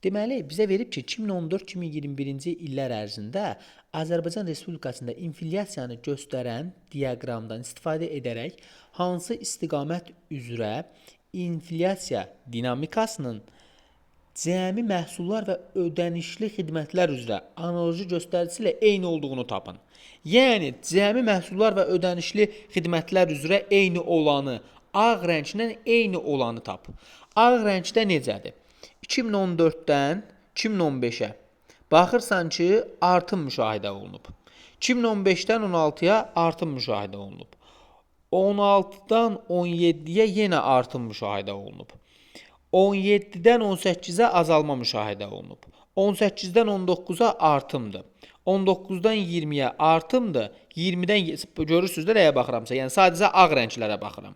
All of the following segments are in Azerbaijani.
Deməli, bizə verib ki, 2014-2021-ci illər ərzində Azərbaycan Respublikasında inflyasiyanı göstərən diaqramdan istifadə edərək hansı istiqamət üzrə inflyasiya dinamikasının cəmi məhsullar və ödənişli xidmətlər üzrə analoji göstəricisi ilə eyni olduğunu tapın. Yəni, cəmi məhsullar və ödənişli xidmətlər üzrə eyni olanı, ağ rənglə eyni olanı tap. Ağ rəngdə necədir? 2014-dən 2015-ə baxırsan ki, artım müşahidə olunub. 2015-dən 16-ya artım müşahidə olunub. 16-dan 17-yə yenə artım müşahidə olunub. 17-dən 18-ə azalma müşahidə olunub. 18-dən 19-a artımdır. 19-dan 20-yə artımdır. 20-dən görürsüz də nəyə baxıramsa, yəni sadəcə ağ rənglərə baxıram.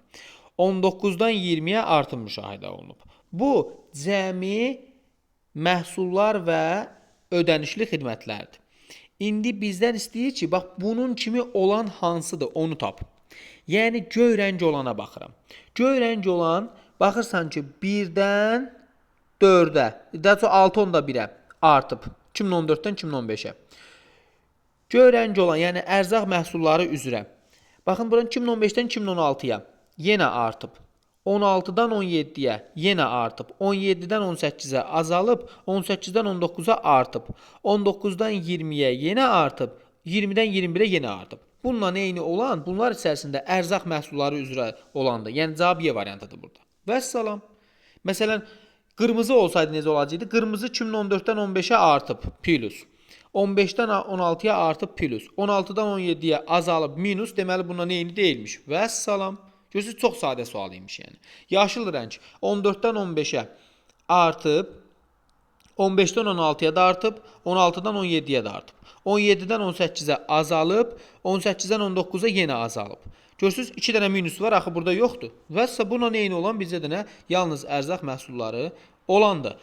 19-dan 20-yə artım müşahidə olunub. Bu cəmi məhsullar və ödənişli xidmətlərdir. İndi bizdən istəyir ki, bax bunun kimi olan hansıdır, onu tap. Yəni göy rəng olana baxıram. Göy rəng olan baxırsan ki, 1-dən 4-ə, daha çox 6-1-ə artıb. 2014-dən 2015-ə. Göy rəng olan, yəni ərzaq məhsulları üzrə. Baxın, buranın 2015-dən 2016-ya yenə artıb. 16-dan 17-yə yenə artıb. 17-dən 18-ə azalıb. 18-dən 19-a artıb. 19-dan 20-yə yenə artıb. 20-dən 21-ə yenə artıb. Bununla eyni olan, bunlar içərisində ərzaq məhsulları üzrə olandır. Yəni cavab Y variantıdır burada. Vəssalam. Məsələn, qırmızı olsaydı necə olacaqdı? Qırmızı 2014-dən 15-ə artıb, plus. 15-dən 16-ya artıb, plus. 16-dan 17-yə azalıb, minus. Deməli, bununla eyni deyilmiş. Vəssalam. Görürsünüz, çox sadə sual imiş yəni. Yaşıl rəng 14-dən 15-ə artıb, 15-dən 16-ya da artıb, 16-dan 17-yə də artıb. 17-dən 18-ə azalıb, 18-dən 19-a yenə azalıb. Görürsünüz, 2 dənə minus var, axı burada yoxdur. Vəsə bununla eyni olan bizə dənə yalnız ərzaq məhsulları olandır.